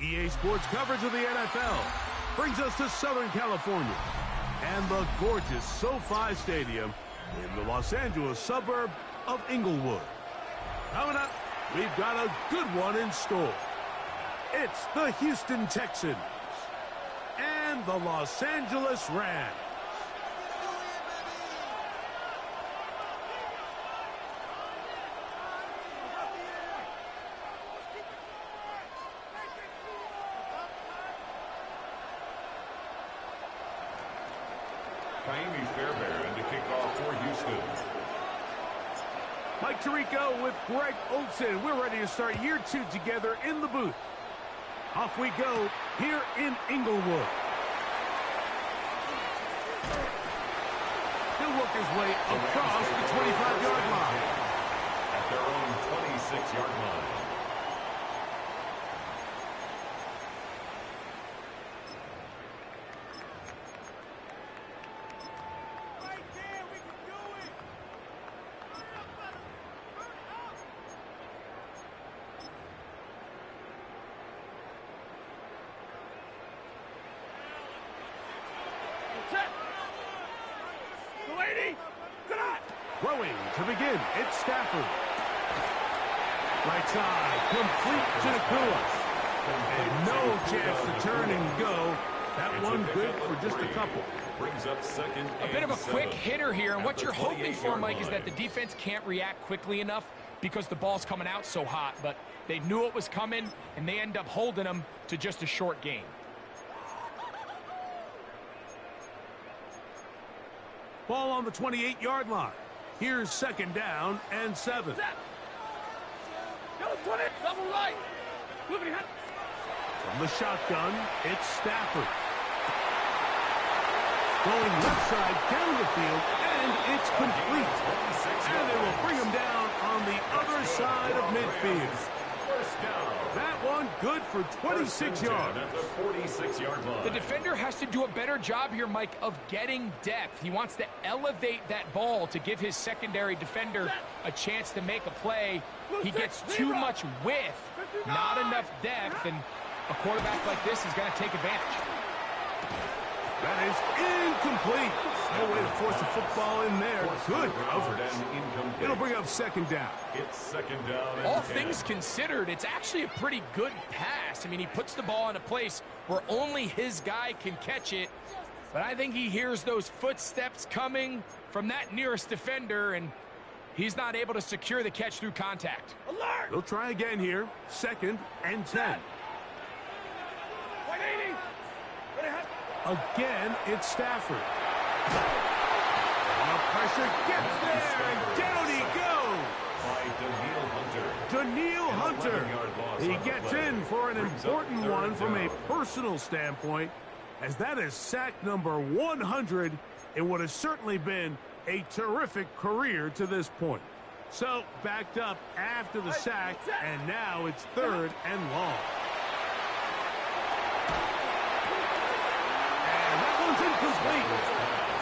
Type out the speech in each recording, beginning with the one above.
EA Sports coverage of the NFL brings us to Southern California and the gorgeous SoFi Stadium in the Los Angeles suburb of Inglewood. Coming up, we've got a good one in store. It's the Houston Texans and the Los Angeles Rams. Fairbairn to kick off for Houston. Mike Tirico with Greg Olsen. We're ready to start year 2 together in the booth. Off we go here in Inglewood. He'll work his way across the 25-yard line. At their own 26-yard line. Throwing to begin, it's Stafford. Right side, complete to Nakua. And no chance to turn and go. That one good for just a couple. Brings up second. A bit of a quick hitter here, and what you're hoping for, Mike, is that the defense can't react quickly enough because the ball's coming out so hot. But they knew it was coming, and they end up holding them to just a short gain. Ball on the 28-yard line. Here's second down and 7. Double right. From the shotgun, it's Stafford. Going left side down the field, and it's complete. And they will bring him down on the other side of midfield. First down. That one good for 26 yards. At the 46-yard line. The defender has to do a better job here, Mike, of getting depth. He wants to elevate that ball to give his secondary defender a chance to make a play. He gets too much width, not enough depth, and a quarterback like this is going to take advantage. That is incomplete. No way to force the football in there. Good coverage. It'll bring up second down. It's second down. All things considered, it's actually a pretty good pass. I mean, he puts the ball in a place where only his guy can catch it. But I think he hears those footsteps coming from that nearest defender, and he's not able to secure the catch through contact. Alert! They'll try again here. Second and 10. Again, it's Stafford. And the pressure gets there, and down he goes. Daniil Hunter. He gets in for an important one from a personal standpoint, as that is sack number 100 in what has certainly been a terrific career to this point. So, backed up after the sack, and now it's third and long. Incomplete.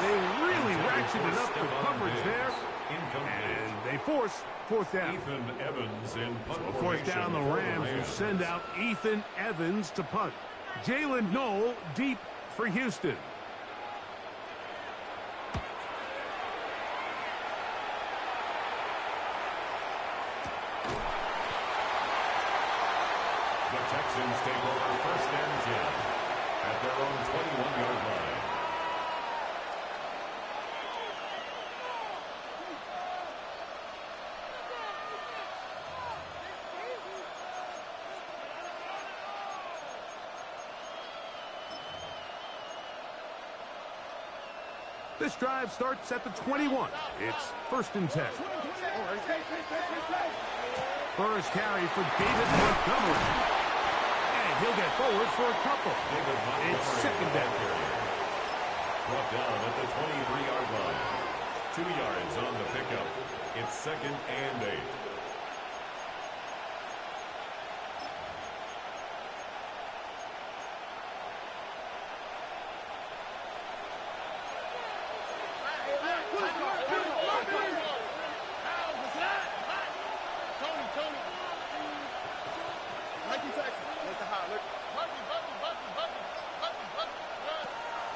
They really ratcheted up the coverage there, and they force fourth down. Ethan Evans in punt so fourth down, the Rams will send out Ethan Evans to punt. Jalen Knoll deep for Houston. The Texans take over first and 10 at their own 21-yard line. This drive starts at the 21. It's first and 10. First carry for David Montgomery. And he'll get forward for a couple. It's second down. Brought down at the 23-yard line. 2 yards on the pickup. It's second and 8.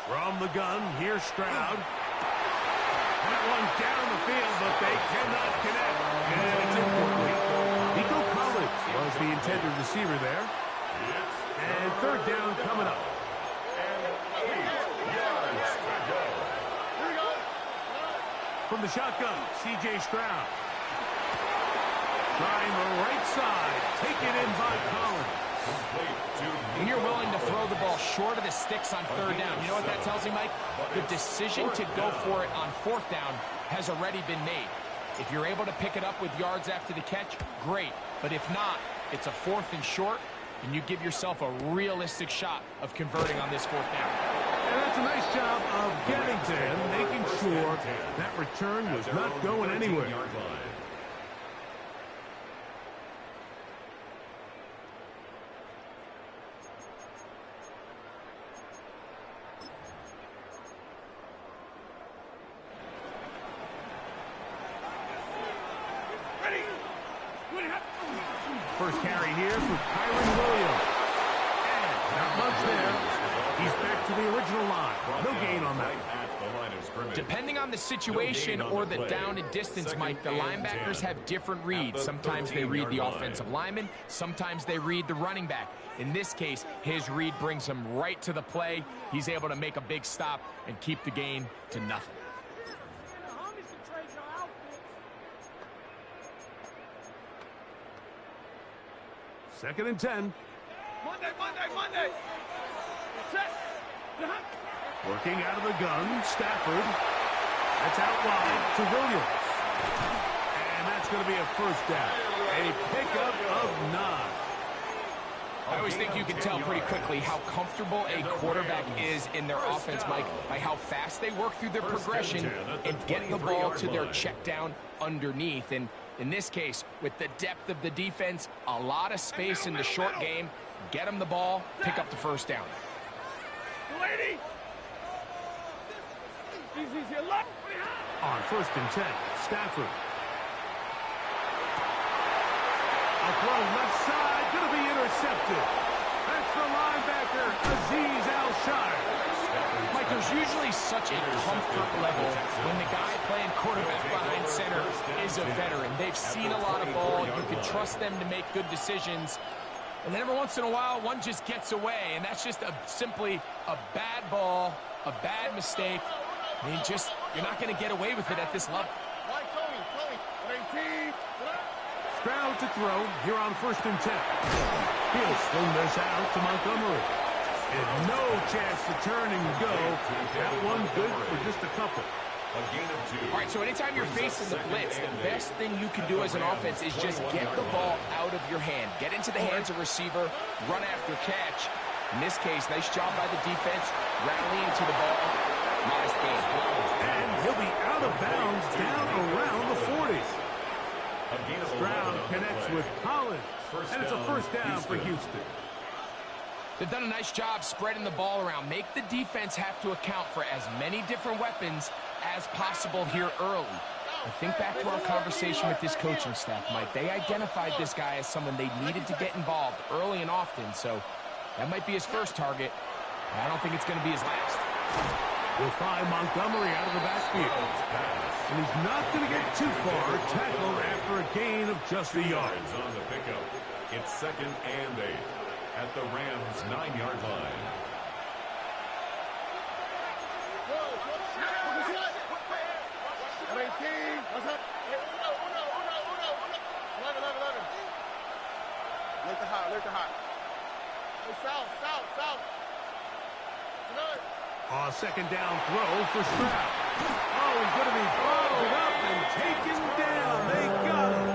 From the gun, here's Stroud. That one down the field, but they cannot connect. And it's incomplete. Nico Collins was the intended receiver there. And third down coming up. From the shotgun, C.J. Stroud. Trying the right side. Taken in by Collins. When you're willing to throw the ball short of the sticks on third down, you know what that tells me, Mike? The decision to go for it on fourth down has already been made. If you're able to pick it up with yards after the catch, great. But if not, it's a fourth and short, and you give yourself a realistic shot of converting on this fourth down. And that's a nice job of getting to him, making sure that return was not going anywhere. First carry here for Kyron Williams. And not much there. He's back to the original line. No gain on that. Depending on the situation or the down and distance, Mike, the linebackers have different reads. Sometimes they read the offensive lineman. Sometimes they read the running back. In this case, his read brings him right to the play. He's able to make a big stop and keep the gain to nothing. Second and 10. Monday. Working out of the gun, Stafford. That's out wide to Williams. And that's going to be a first down. A pickup of 9. I always think you can tell pretty quickly how comfortable a quarterback is in their offense, Mike, by how fast they work through their progression and get the ball to their check down underneath. And in this case, with the depth of the defense, a lot of space in the short game, get them the ball, pick up the first down. On first and 10, Stafford. A throw left side, going to be intercepted. That's the linebacker, Azeez Al-Shire. Mike, there's usually such a comfort level when the guy playing quarterback behind center is a veteran. They've seen a lot of ball. You can trust them to make good decisions. And then every once in a while, one just gets away, and that's just simply a bad ball, a bad mistake. I mean, you're not going to get away with it at this level. Stroud to throw here on first and 10. He'll swing this out to Montgomery. And no chance to turn and go. That one good for just a couple. All right, so anytime you're facing the blitz, the best thing you can do as an offense is just get the ball out of your hand. Get into the hands of receiver, run after catch. In this case, nice job by the defense, rallying to the ball. Modest gain. And he'll be out of bounds down around the 40s. Stroud connects with Collins. And it's a first down for Houston. They've done a nice job spreading the ball around. Make the defense have to account for as many different weapons as possible here early. I think back to our conversation with this coaching staff, Mike. They identified this guy as someone they needed to get involved early and often, so that might be his first target. I don't think it's going to be his last. He'll find Montgomery out of the backfield. And he's not going to get too far. Tackled after a gain of just a yard. On the pickup. It's second and 8 at the Rams' 9-yard line. Look hot. South. Second down throw for Stroud. Oh, he's going to be balled up and taken down. They got him.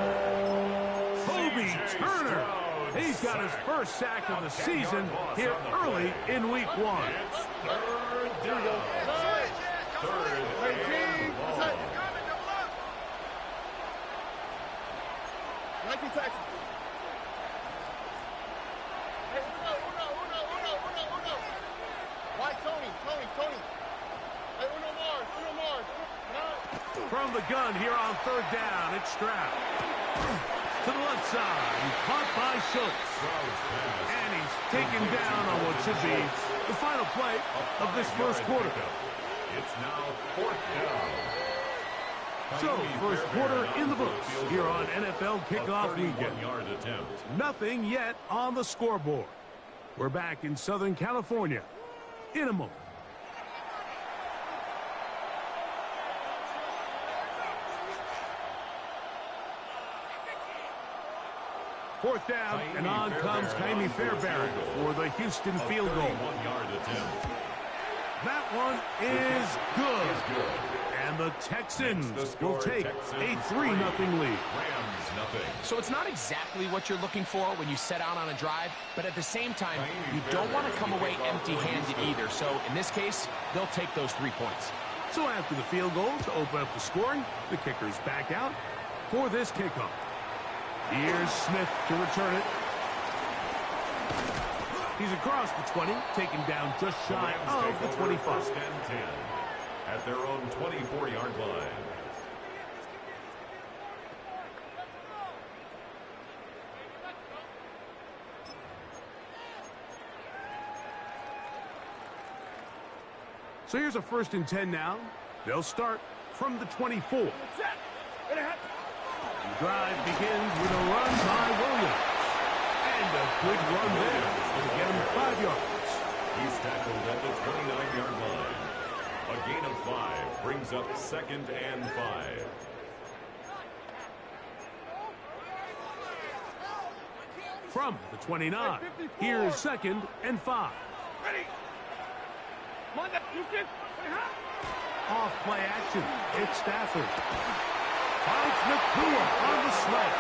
Kobe Turner. He's got his first sack of the season here early in week 1. Third down. Third and long. Texans. Why Tony? Hey, Uno Mars. From the gun here on third down, it's Stroud. to the left side. Caught by Schultz. And he's taken down on what should be the final play of this first quarter. It's now fourth down. So, first quarter in the books here on NFL Kickoff Weekend. Nothing yet on the scoreboard. We're back in Southern California in a moment. Fourth down, and on comes Jaime Fairbairn for the Houston field goal. That one is good. And the Texans will take a 3-0 lead. So it's not exactly what you're looking for when you set out on a drive, but at the same time, you don't want to come away empty-handed either. So in this case, they'll take those 3 points. So after the field goal to open up the scoring, the kicker's back out for this kickoff. Here's Smith to return it. He's across the 20, taken down just shy of the 25. First and 10 at their own 24-yard line. So here's a first and 10 now. They'll start from the 24. The drive begins with a run by Williams. And a good run there to get him 5 yards. He's tackled at the 29-yard line. A gain of 5 brings up 2nd and 5. From the 29, here's 2nd and 5. Off play action. It's Stafford. Finds Nakua on the slant.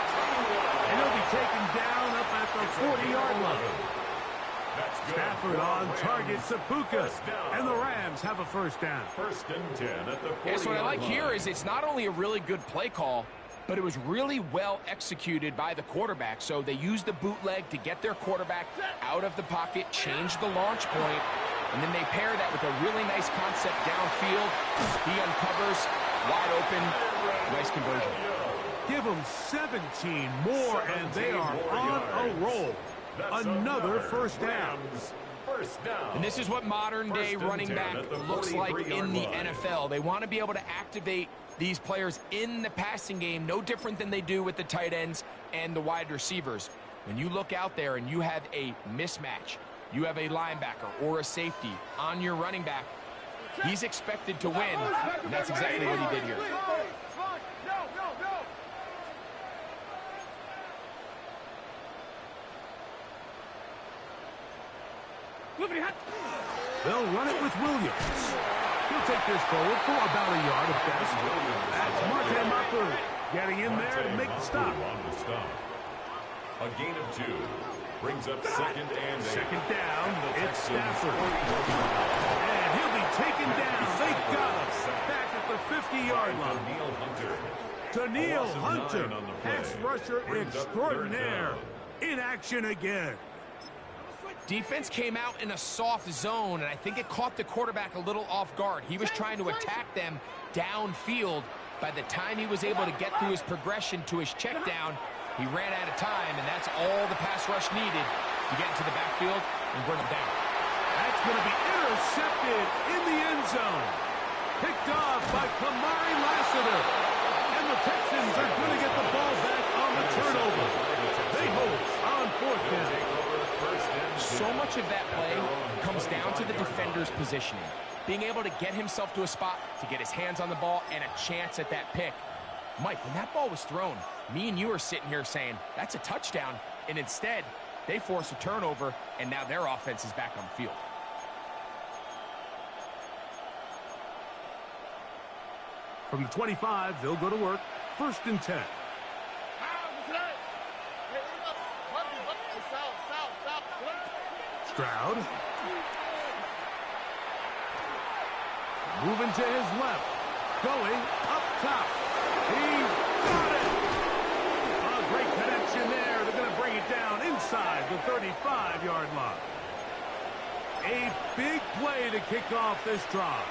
And he'll be taken down up at the 40-yard line. Stafford on target, Sapuka. And the Rams have a first down. First and 10 at the 40-yard line. Yes, what I like here is it's not only a really good play call, but it was really well executed by the quarterback. So they used the bootleg to get their quarterback out of the pocket, change the launch point, and then they pair that with a really nice concept downfield. He uncovers, wide open, nice conversion. Give them 17 more, and they are on a roll. Another first down. And this is what modern-day running back looks like in the NFL. They want to be able to activate these players in the passing game, no different than they do with the tight ends and the wide receivers. When you look out there and you have a mismatch, you have a linebacker or a safety on your running back, he's expected to win, and that's exactly what he did here. They'll run it with Williams. He'll take this forward for about a yard at best. That's Martin Mapu getting in there to make the stop. A gain of 2 brings up 2nd and 8. Second down, it's Stafford. And he'll be taken down. They got him back at the 50-yard line. Daniil Hunter, pass rusher extraordinaire, in action again. Defense came out in a soft zone, and I think it caught the quarterback a little off guard. He was trying to attack them downfield. By the time he was able to get through his progression to his check down, he ran out of time, and that's all the pass rush needed to get into the backfield and bring him down. That's going to be intercepted in the end zone. Picked off by Kamari Lassiter. And the Texans are going to get the ball back on the turnover. They hold on 4th down. So much of that play comes down to the defender's positioning. Being able to get himself to a spot, to get his hands on the ball, and a chance at that pick. Mike, when that ball was thrown, me and you are sitting here saying, that's a touchdown. And instead, they force a turnover, and now their offense is back on the field. From the 25, they'll go to work. 1st and 10. Stroud. Moving to his left. Going up top. He's got it. A great connection there. They're going to bring it down inside the 35-yard line. A big play to kick off this drive.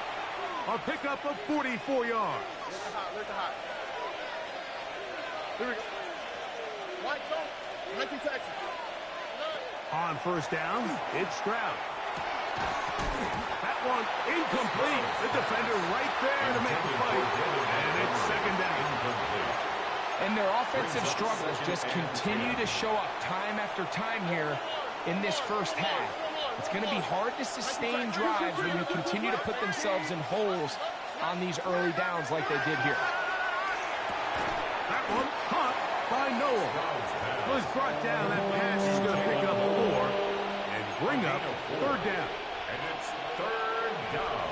A pickup of 44 yards. Here we go. Texans. On first down, it's Stroud. That one incomplete. The defender right there to make the play. And it's second down. And their offensive struggles just continue to show up time after time here in this first half. It's going to be hard to sustain drives when you continue to put themselves in holes on these early downs like they did here. That one caught by Noel. Was brought down. That pass is going to pick up 4 and bring up third down. And it's third down.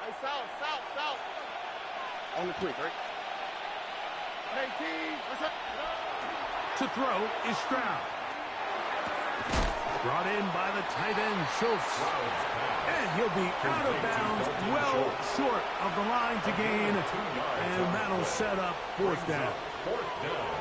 Hey, south. On the quick, right? Hey, team. What's up? To throw is Stroud. Brought in by the tight end, Schultz. And he'll be out of bounds, well short of the line to gain. And that'll set up fourth down. Fourth down.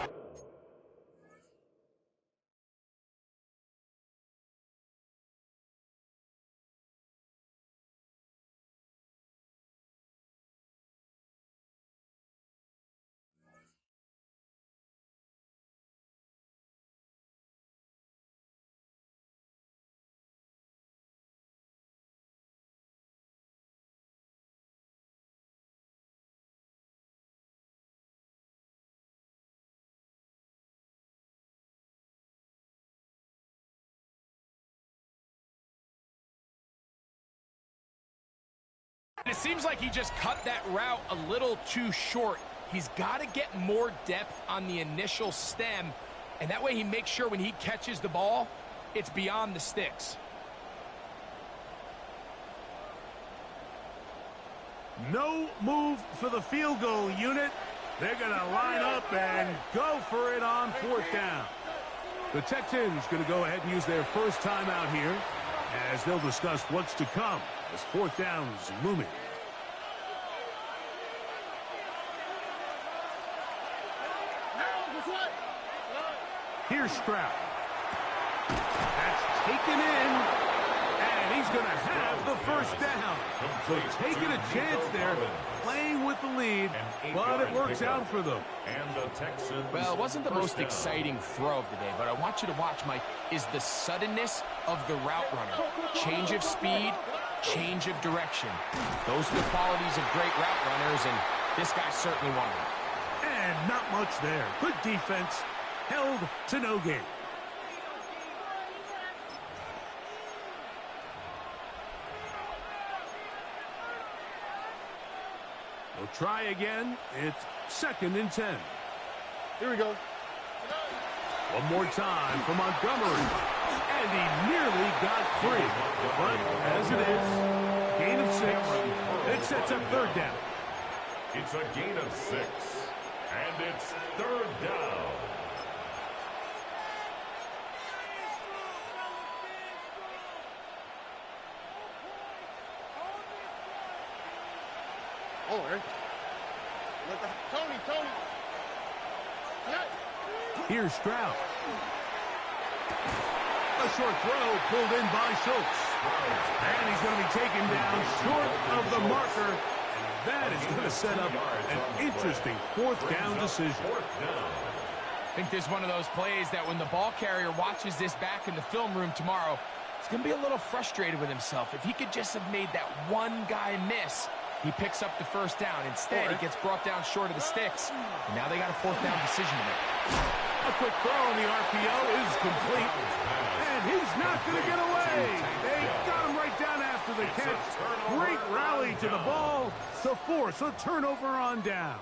It seems like he just cut that route a little too short. He's got to get more depth on the initial stem, and that way he makes sure when he catches the ball, it's beyond the sticks. No move for the field goal unit. They're going to line up and go for it on fourth down. The Texans going to go ahead and use their first timeout here as they'll discuss what's to come as fourth down's looming. Here's Stroud. That's taken in, and he's going to have the first down. So taking a chance there, playing with the lead, but it works out for them. And the Texans. Well, it wasn't the most exciting throw of the day, but I want you to watch, Mike, is the suddenness of the route runner. Change of speed, change of direction. Those are the qualities of great route runners, and this guy's certainly one of them. And not much there. Good defense, held to no gain. They'll try again. It's 2nd and 10. Here we go. One more time for Montgomery. And he nearly got free. But as it is, gain of 6. It sets up third down. It's a gain of 6. And it's third down. Oh, Eric. Tony. Here's Stroud. A short throw pulled in by Schultz. And he's going to be taken down short of the marker. And that is going to set up an interesting fourth down decision. I think this is one of those plays that when the ball carrier watches this back in the film room tomorrow, he's going to be a little frustrated with himself. If he could just have made that one guy miss, he picks up the first down. Instead, he gets brought down short of the sticks. And now they got a fourth down decision to make. A quick throw on the RPO is complete. And he's not going to get away. They got him right down after the catch. Great rally to the ball to force a turnover on down.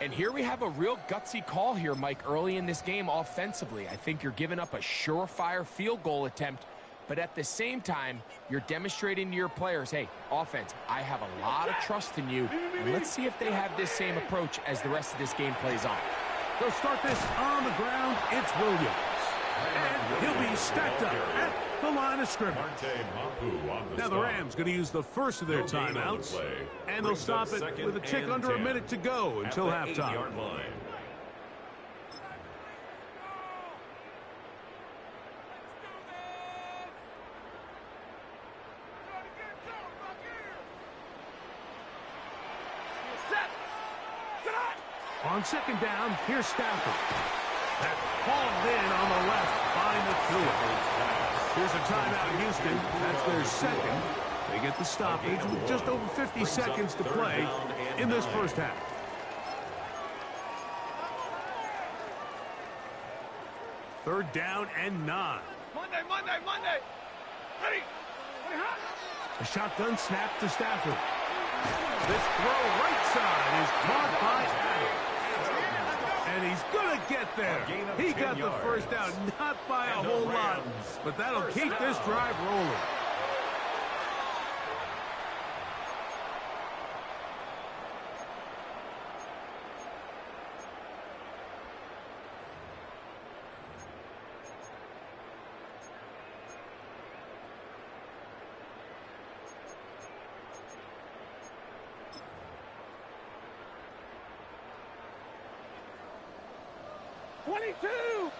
And here we have a real gutsy call here, Mike, early in this game offensively. I think you're giving up a surefire field goal attempt. But at the same time, you're demonstrating to your players, hey, offense, I have a lot of trust in you. And let's see if they have this same approach as the rest of this game plays on. They'll start this on the ground. It's Williams. And he'll be stacked up at the line of scrimmage. Now the Rams going to use the first of their timeouts. And they'll stop it with a tick under a minute to go until halftime. On second down, here's Stafford. That's hauled in on the left by McClure. Here's a timeout, Houston. That's their second. They get the stoppage with just over 50 seconds to play in this first half. Third down and 9. Monday. Ready? A shotgun snap to Stafford. This throw right side is caught by Adams. And he's going to get there. He got the first down, not by a whole lot, but that'll keep this drive rolling.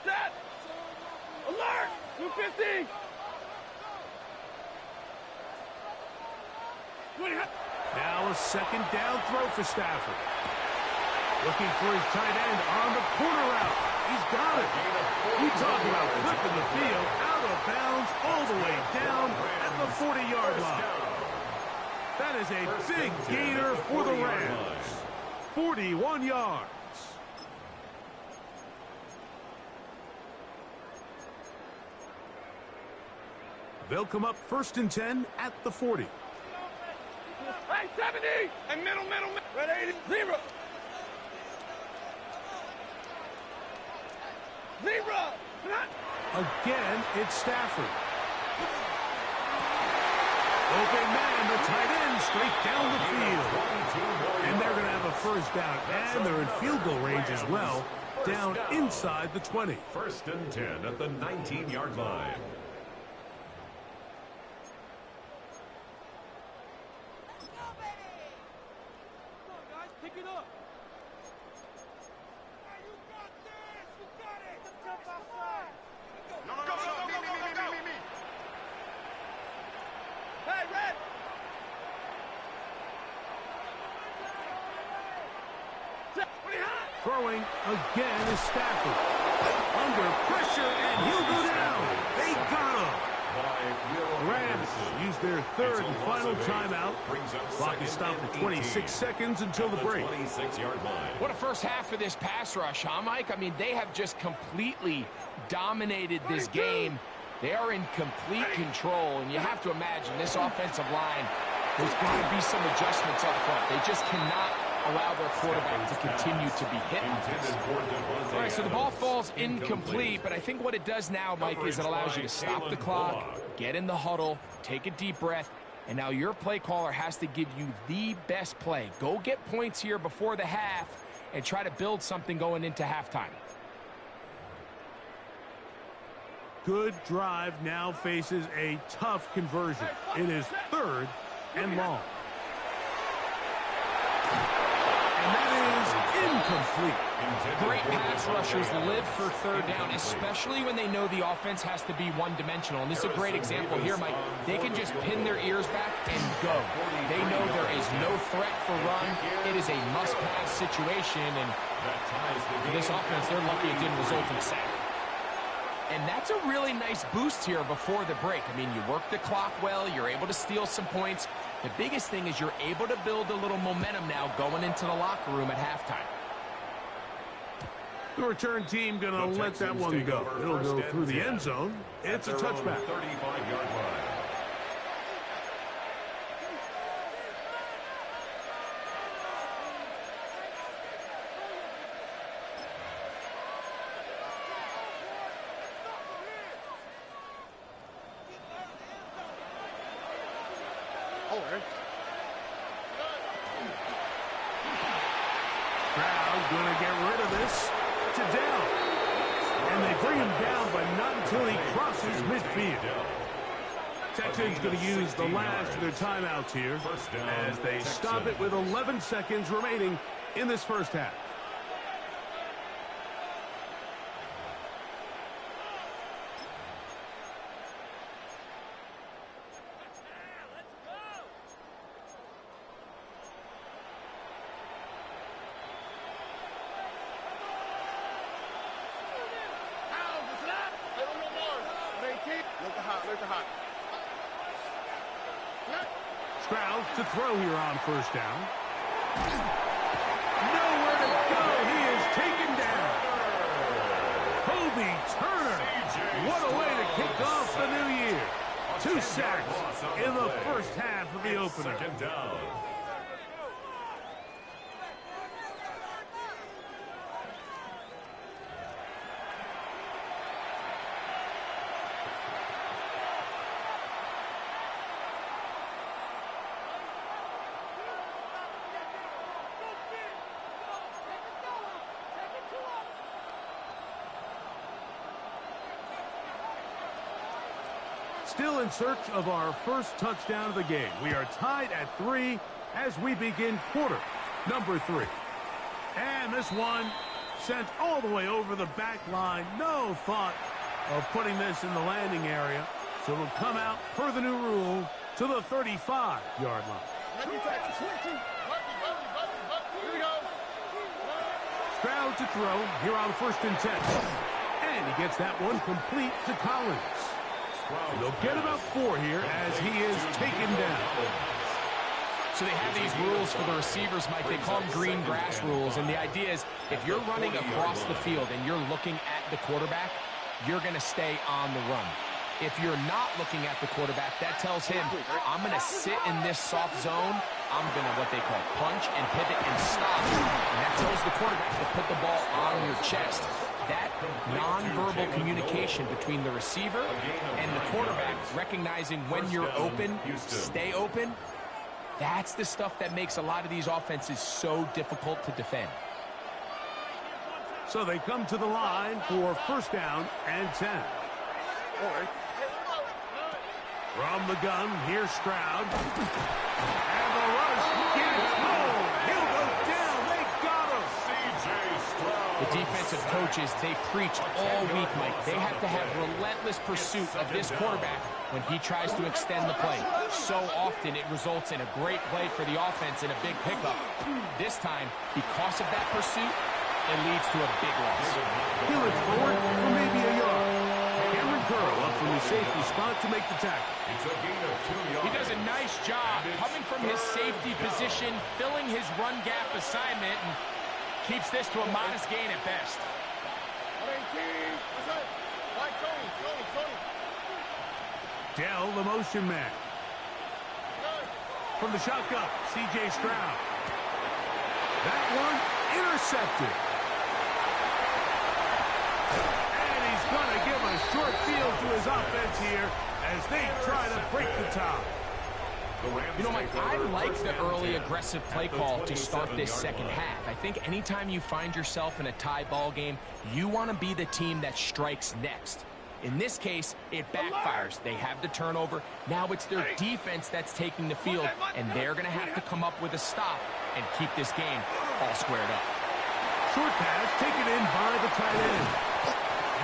Set! Alert! 250! Now a second down throw for Stafford. Looking for his tight end on the corner route. He's got it. We talk about flipping the field out of bounds all the way down at the 40-yard line. That is a big gainer for the Rams. 41 yards. They'll come up 1st and 10 at the 40. Hey, 70! And middle. Red 80. 0. Again, it's Stafford. Open man, the tight end, straight down the field. And they're going to have a first down, and they're in field goal range as well, down inside the 20. 1st and 10 at the 19-yard line. Pick it up. You got this. You got it. Jump outside. Go. Me. Hey, Red. Throwing again is Stafford. Under pressure, and he'll go down. They got him. Rams use their third and final timeout. Clock is stopped at 26 seconds until the break. What a first half for this pass rush, huh, Mike? I mean, they have just completely dominated this game. They are in complete control, and you have to imagine this offensive line, there's got to be some adjustments up front. They just cannot allow their quarterback to continue to be hit. All right, so the ball falls incomplete, but I think what it does now, Mike, is it allows you to stop the clock, get in the huddle, take a deep breath, and now your play caller has to give you the best play. Go get points here before the half and try to build something going into halftime. Good drive now faces a tough conversion. It is 3rd and long. And that is incomplete. Great pass rushers live for 3rd down, especially when they know the offense has to be one-dimensional. And this is a great example here, Mike. They can just pin their ears back and go. They know there is no threat for run. It is a must-pass situation, and for this offense, they're lucky it didn't result in a sack. And that's a really nice boost here before the break. I mean, you work the clock well, you're able to steal some points. The biggest thing is you're able to build a little momentum now going into the locker room at halftime. The return team going to let that one go. It'll go through the end zone. It's a touchback. 35-yard line. Crowd going to get rid of this to Dell. And they bring him down, but not until he crosses midfield. Texans going to use the last of their timeouts here as they stop it with 11 seconds remaining in this first half. Stroud to throw here on first down. Nowhere to go. He is taken down. Kobe Turner. What a way to kick off the new year. 2 sacks in the first half of the opener. Second down. Still in search of our first touchdown of the game. We are tied at 3 as we begin quarter number 3. And this one sent all the way over the back line. No thought of putting this in the landing area. So it'll come out per the new rule to the 35-yard line. Stroud to throw here on 1st and 10. And he gets that one complete to Collins. They'll get about 4 here as he is taken down. So they have these rules for the receivers, Mike. They call them green grass rules. And the idea is if you're running across the field and you're looking at the quarterback, you're going to stay on the run. If you're not looking at the quarterback, that tells him, I'm going to sit in this soft zone. I'm going to what they call punch and pivot and stop. And that tells the quarterback to put the ball on your chest. That nonverbal communication between the receiver and the quarterback, recognizing when you're open, stay open, that's the stuff that makes a lot of these offenses so difficult to defend. So they come to the line for 1st down and 10. From the gun, here's Stroud. And the rush gets home. He'll go down. They got him. The defensive coaches, they preach all week, Mike. They have to have relentless pursuit of this quarterback when he tries to extend the play. So often it results in a great play for the offense and a big pickup. This time, because of that pursuit, it leads to a big loss. He looks forward for maybe a yard. Cameron Curl up from his safety spot to make the tackle. It's a gain of 2 yards. He does a nice job coming from his safety position, filling his run gap assignment, and keeps this to a modest gain at best. Dell, the motion man. From the shotgun, C.J. Stroud. That one intercepted. And he's going to give a short field to his offense here as they try to break the top. You know, Mike, I like the early aggressive play call to start this second half. I think anytime you find yourself in a tie ball game, you want to be the team that strikes next. In this case, it backfires. They have the turnover. Now it's their defense that's taking the field, and they're going to have to come up with a stop and keep this game all squared up. Short pass taken in by the tight end.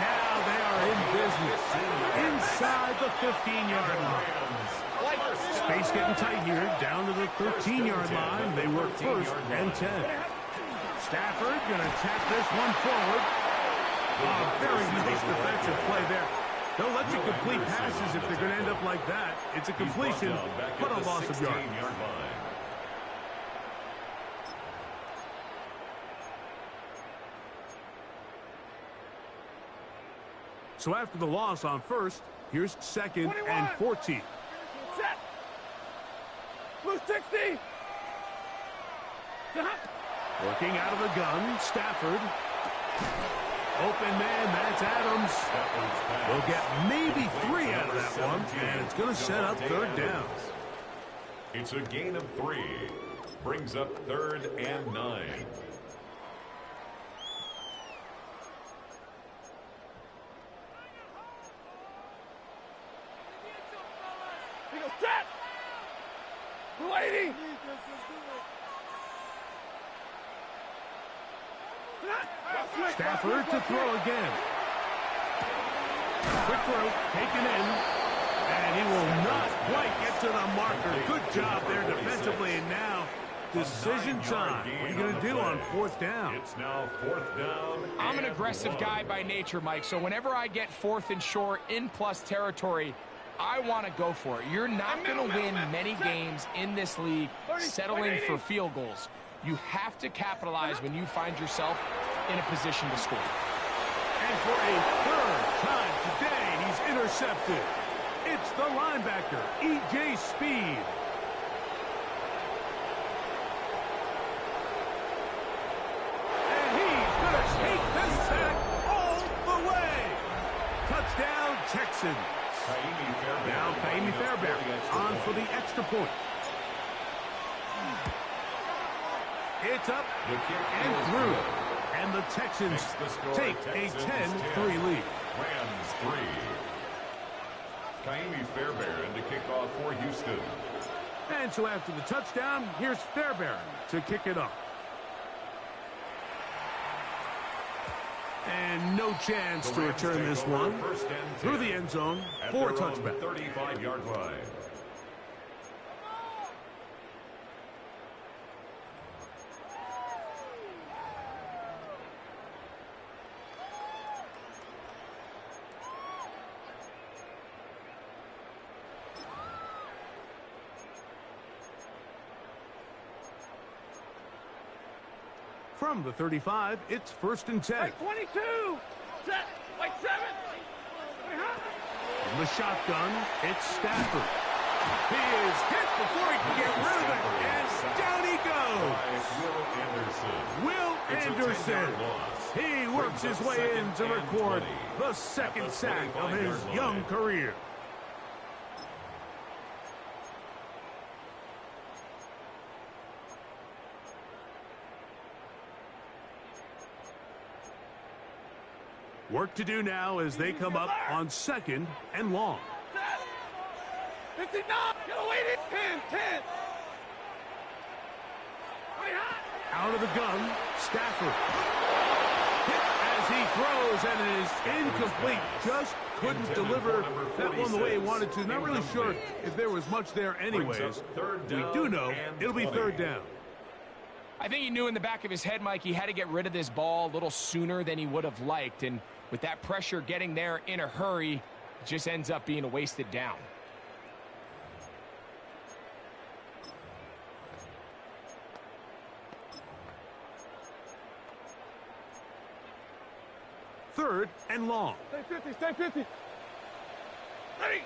Now they are in business inside the 15-yard line. Space getting tight here, down to the 13-yard line. They work 1st and 10. Stafford going to tap this one forward. Very nice defensive play there. They'll let you complete passes if they're going to end up like that. It's a completion, but a loss of yards. So after the loss on 1st, here's 2nd and 14. Set. Blue 60. Working out of the gun, Stafford. Open man, that's Adams. They'll get maybe 3 out of that one, and it's going to set up 3rd down. It's a gain of 3. Brings up 3rd and 9. He goes set. Lady. Stafford to throw again. Quick throw, taken in. And he will not quite get to the marker. Good job there defensively. And now, decision time. What are you going to do on 4th down? It's now 4th down. I'm an aggressive guy by nature, Mike, so whenever I get 4th and short in plus territory, I want to go for it. You're not going to win many games in this league settling for field goals. You have to capitalize when you find yourself in a position to score. And for a third time today, he's intercepted. It's the linebacker, E.J. Speed. And he's going to take this sack all the way. Touchdown, Texans. Now Kaimi Fairbairn on for the extra point. It's up and through. And the Texans take a 10-3 lead. Rams 3. Kaimi Fairbairn to kick off for Houston. And so after the touchdown, here's Fairbairn to kick it off. And no chance to return this one through the end zone for a touchback. 35-yard line. From the 35, it's 1st and 10. 22. Set. Like 7. From the shotgun, it's Stafford. He is hit before he can get rid of it, and down he goes. Will Anderson. He works his way in to record the second sack of his young career. Work to do now as they come up on 2nd and long. 59. Get away. 10. Out of the gun, Stafford. Hit as he throws, and it is incomplete. Just couldn't deliver that one the way he wanted to. Not really sure if there was much there anyways. We do know it'll be 3rd down. I think he knew in the back of his head, Mike, he had to get rid of this ball a little sooner than he would have liked. And with that pressure getting there in a hurry, it just ends up being a wasted down. Third and long. Stay 50. Ready.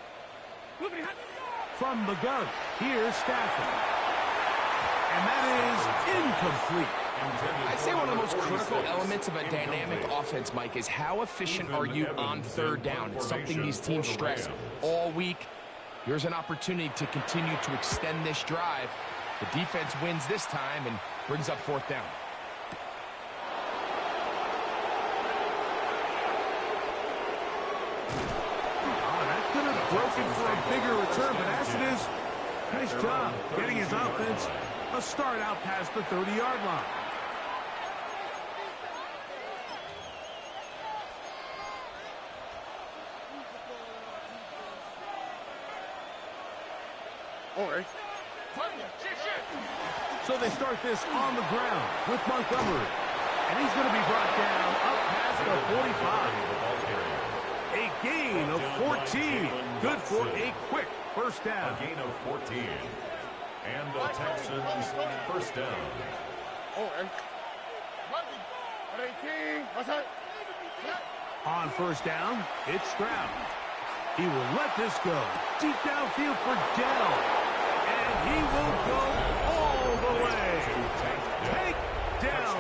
From the gun, here's Stafford. And that is incomplete. I'd say one of the most critical elements of a dynamic offense, Mike, is how efficient are you on 3rd down. It's something these teams stress all week. Here's an opportunity to continue to extend this drive. The defense wins this time and brings up 4th down. That could have broken for a bigger return, but as it is, nice job getting his offense a start out past the 30-yard line. So they start this on the ground with Montgomery. And he's going to be brought down up past the 45. A gain of 14. Good for a quick 1st down. A gain of 14. And the Texans 1st down. On 1st down, it's Stroud. He will let this go. Deep downfield for Dell. And he will go all the way. Take down.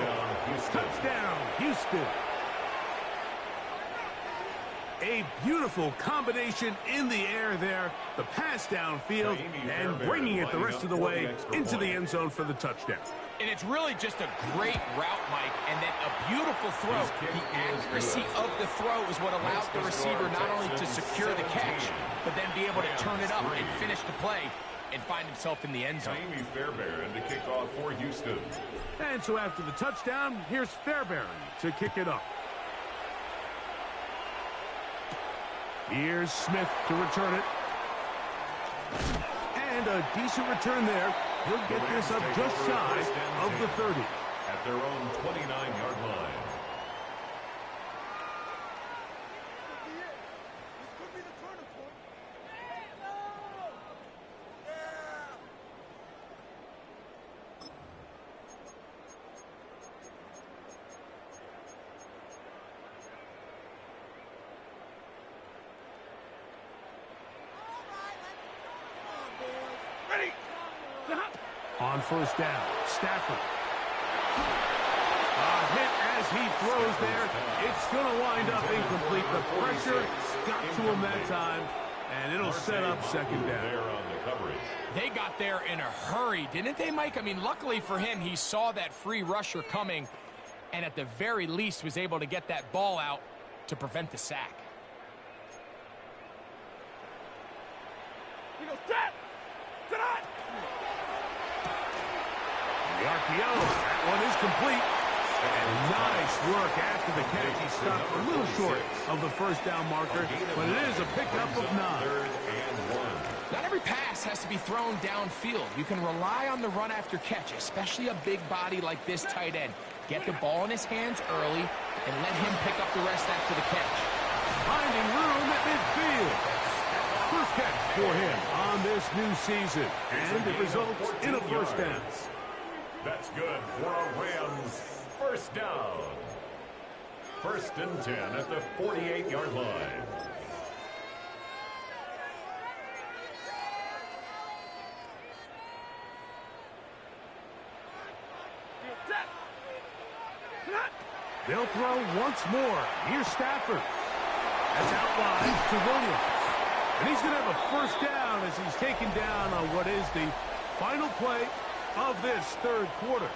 Touchdown, Houston. A beautiful combination in the air there. The pass downfield and bringing it the rest of the way into the end zone for the touchdown. And it's really just a great route, Mike, and then a beautiful throw. The accuracy of the throw is what allows the receiver not only to secure the catch, but then be able to turn it up and finish the play and find himself in the end zone. Kaimi Fairbairn to kick off for Houston. And so after the touchdown, here's Fairbairn to kick it off. Here's Smith to return it. And a decent return there. He'll get this up just shy of the 30. At their own 29-yard line. On first down, Stafford. Hit as he throws there. It's going to wind up incomplete. The pressure got to him that time, and it'll set up second down. They got there in a hurry, didn't they, Mike? I mean, luckily for him, he saw that free rusher coming, and at the very least was able to get that ball out to prevent the sack. The RPO, that one is complete. And nice work after the catch. He stopped a little short of the first down marker, but it is a pickup of 9. Not every pass has to be thrown downfield. You can rely on the run after catch, especially a big body like this tight end. Get the ball in his hands early and let him pick up the rest after the catch. Finding room at midfield. First catch for him on this new season, and it results in a first down. That's good for a Rams first down. 1st and 10 at the 48-yard line. They'll throw once more. Here's Stafford. That's out wide to Williams. And he's going to have a first down as he's taken down on what is the final play of this third quarter.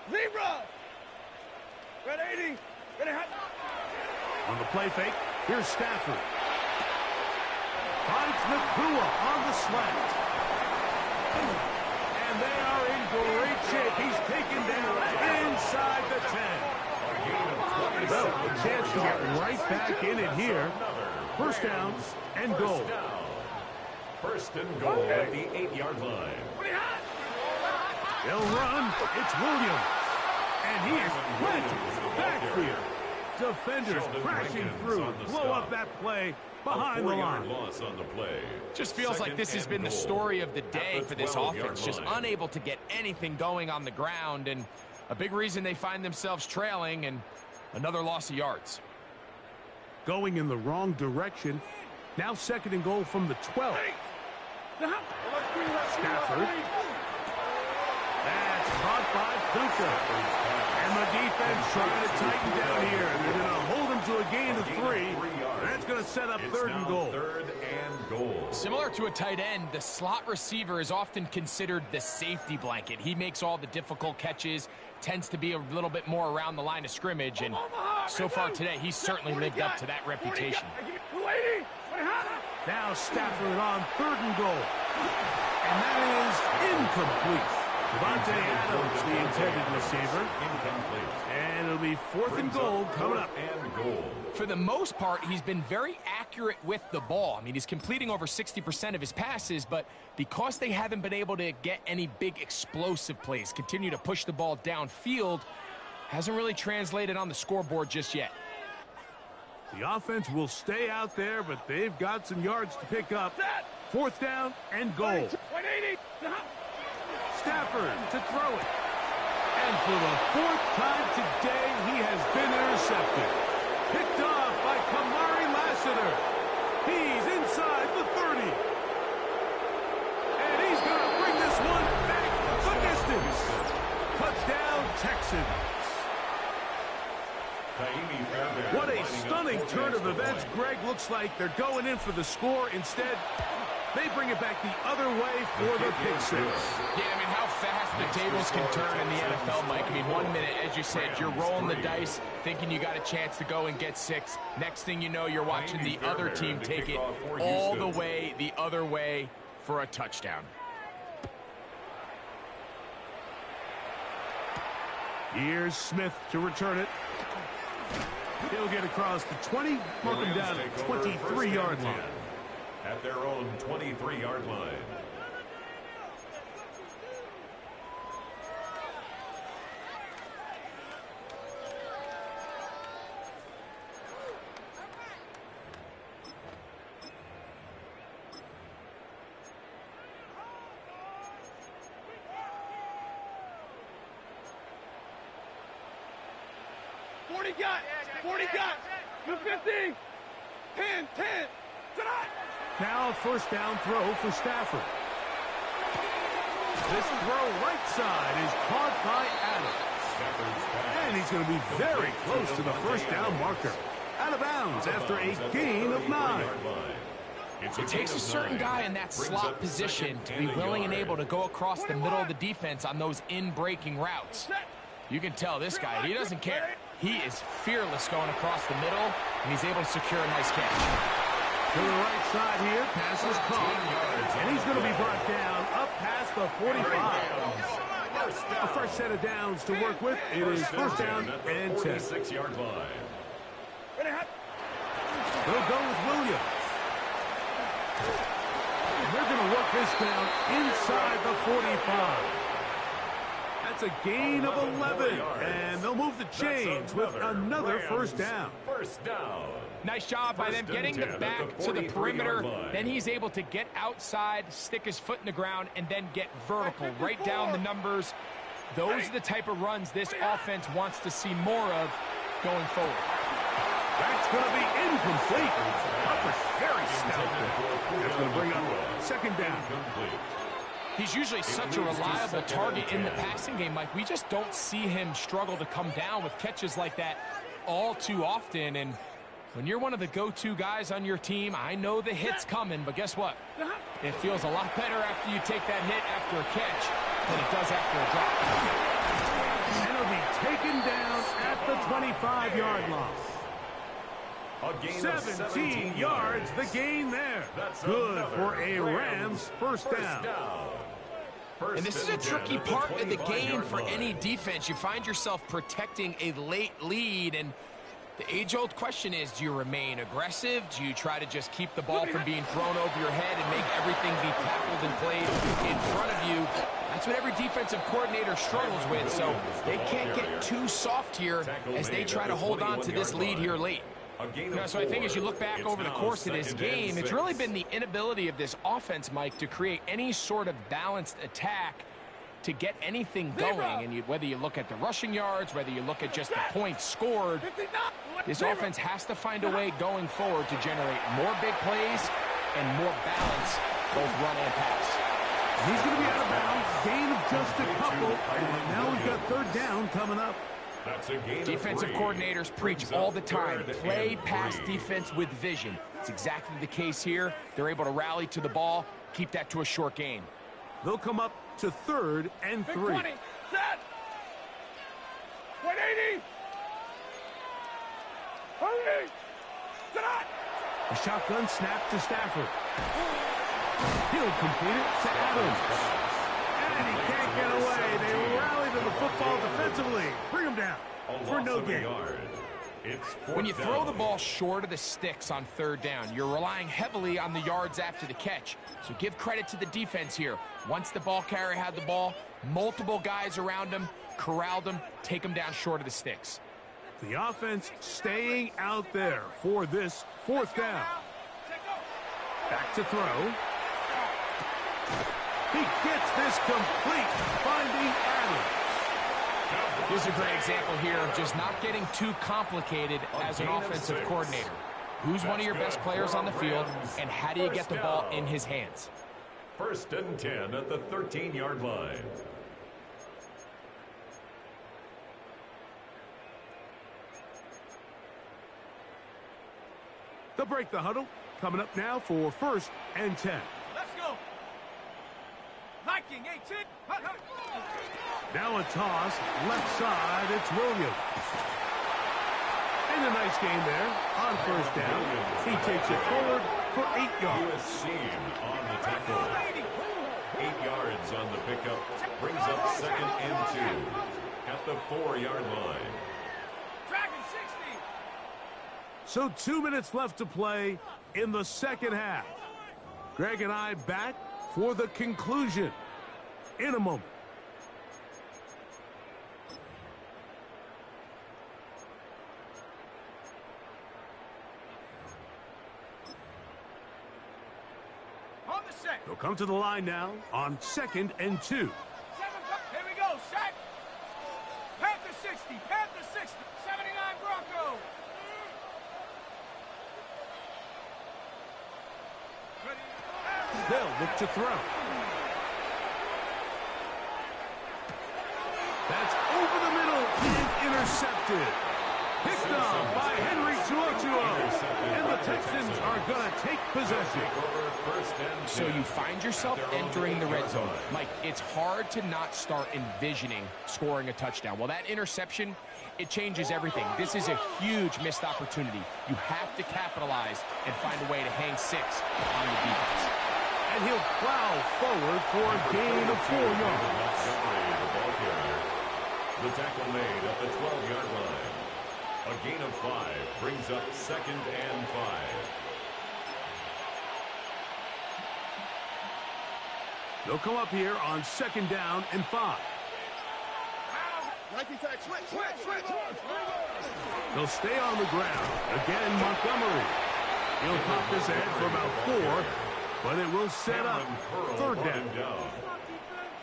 Zebra! Red 80! Ready, hot! On the play fake, here's Stafford. Finds Nakua on the slant. And they are in great shape. He's taken down inside the 10. Well, a chance to get right back in it here. First down and goal. 1st and goal at the 8-yard line. They'll run. It's Williams. And he is planted backfield. Defenders crashing through. Blow up that play behind the line. Loss on the play. Just feels like this has been the story of the day for this offense. Just unable to get anything going on the ground. And a big reason they find themselves trailing and another loss of yards. Going in the wrong direction. Now 2nd and goal from the 12. Stafford. That's caught by Puka. And the defense trying to tighten down here. They're going to hold him to a gain of 3. That's going to set up 3rd and goal. 3rd and goal. Similar to a tight end, the slot receiver is often considered the safety blanket. He makes all the difficult catches, tends to be a little bit more around the line of scrimmage, and so far today, he's certainly lived up to that reputation. Now Stafford on 3rd and goal. And that is incomplete. Devontae Adams, the intended receiver. Incomplete. And it'll be 4th and goal coming up. And goal. For the most part, he's been very accurate with the ball. I mean, he's completing over 60% of his passes, but because they haven't been able to get any big explosive plays, continue to push the ball downfield, hasn't really translated on the scoreboard just yet. The offense will stay out there, but they've got some yards to pick up. 4th down and goal. Stafford to throw it. And for the 4th time today, he has been intercepted. Picked off by Kamari Lassiter. He's inside the 30. And he's going to bring this one back the distance. Touchdown, Texans. What a stunning turn of events. Greg, looks like they're going in for the score. Instead, they bring it back the other way for the pick six. Yeah, I mean, how fast the tables can turn in the NFL, Mike. I mean, 1 minute, as you said, you're rolling the dice, thinking you got a chance to go and get 6. Next thing you know, you're watching the other team take it all the way the other way for a touchdown. Here's Smith to return it. He'll get across the 20, mark him down at the 23-yard line. At their own 23-yard line. 40 got. 40 got. 250. 10. Now a first down throw for Stafford. This throw right side is caught by Adams. And he's going to be very close to the first down marker. Out of bounds after a gain of 9. It takes a certain guy in that slot position to be willing and able to go across the middle of the defense on those in-breaking routes. You can tell this guy, he doesn't care. He is fearless going across the middle, and he's able to secure a nice catch. To the right side here, pass is caught, and he's going to be brought down up past the 45. A fresh set of downs to work with. It is first down and 10. 46-yard line. They'll go with Williams. They're going to work this down inside the 45. That's a gain of 11, and they'll move the chains with another first down. First down. Nice job by them getting the back to the perimeter. Then he's able to get outside, stick his foot in the ground, and then get vertical right down the numbers. Those are the type of runs this offense wants to see more of going forward. That's going to be incomplete. Very stout there. That's going to bring up second down. He's usually such a reliable target in the passing game, Mike. We just don't see him struggle to come down with catches like that all too often. And when you're one of the go-to guys on your team, I know the hit's coming, but guess what? It feels a lot better after you take that hit after a catch than it does after a drop. And it'll be taken down at the 25-yard line. 17 yards, the gain there. Good for a Rams first down. And this is a tricky part of the game for any defense. You find yourself protecting a late lead, and the age-old question is, do you remain aggressive? Do you try to just keep the ball from being thrown over your head and make everything be tackled and played in front of you? That's what every defensive coordinator struggles with, so they can't get too soft here as they try to hold on to this lead here late. So I think as you look back over the course of this game, it's really been the inability of this offense, Mike, to create any sort of balanced attack to get anything going. And whether you look at the rushing yards, whether you look at just the points scored, this offense has to find a way going forward to generate more big plays and more balance, both run and pass. He's going to be out of bounds, gain of just a couple, and now we've got third down coming up. Defensive coordinators preach all the time, play pass defense with vision. It's exactly the case here. They're able to rally to the ball, keep that to a short gain. They'll come up to third and 3. 20, set. 180. Hurry. A shotgun snap to Stafford. He'll complete it to Adams. And he can't get away. They rally to the football defensively. Bring him down for no gain. When you throw the ball short of the sticks on third down, you're relying heavily on the yards after the catch. So give credit to the defense here. Once the ball carrier had the ball, multiple guys around him, corralled him, take him down short of the sticks. The offense staying out there for this fourth down. Back to throw. He gets this complete, finding Adams. Here's a great example here of just not getting too complicated as an offensive coordinator. Who's one of your best players on the field, and how do you get the ball in his hands? First and 10 at the 13-yard line. They'll break the huddle. Coming up now for first and 10. Let's go. Viking 18. Now a toss, left side, it's Williams. And a nice game there on first down. He takes it forward for 8 yards. USC on the tackle. 8 yards on the pickup. Brings up second and 2 at the 4-yard line. Dragon 60. So 2 minutes left to play in the second half. Greg and I back for the conclusion in a moment. On the set. They'll come to the line now on second and 2. 7. Here we go. Set. Panther 60. Panther 60. 79 ground. They'll look to throw. That's over the middle and intercepted. Picked up by Henry Tuotuo. And the Texans are going to take possession. So you find yourself entering the red zone. Mike, it's hard to not start envisioning scoring a touchdown. Well, that interception, it changes everything. This is a huge missed opportunity. You have to capitalize and find a way to hang 6 on the defense. And he'll plow forward for a gain of 4 yards. The tackle made at the 12-yard line. A gain of 5 brings up 2nd and 5. They'll come up here on 2nd down and 5. They'll stay on the ground. Again, Montgomery. He'll pop this ahead for about 4, but it will set up 3rd down.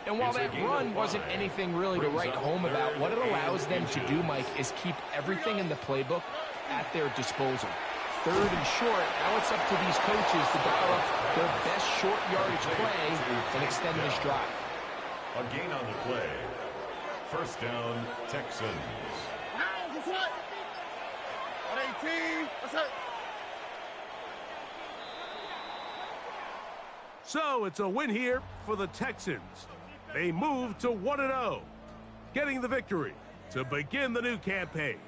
And while that run wasn't anything really to write home about, what it allows them to do, Mike, is keep everything in the playbook at their disposal. 3rd and short, now it's up to these coaches to dial up their best short yardage play and extend this drive. A gain on the play. 1st down, Texans. On 18. That's it. So it's a win here for the Texans. They move to 1-0, getting the victory to begin the new campaign.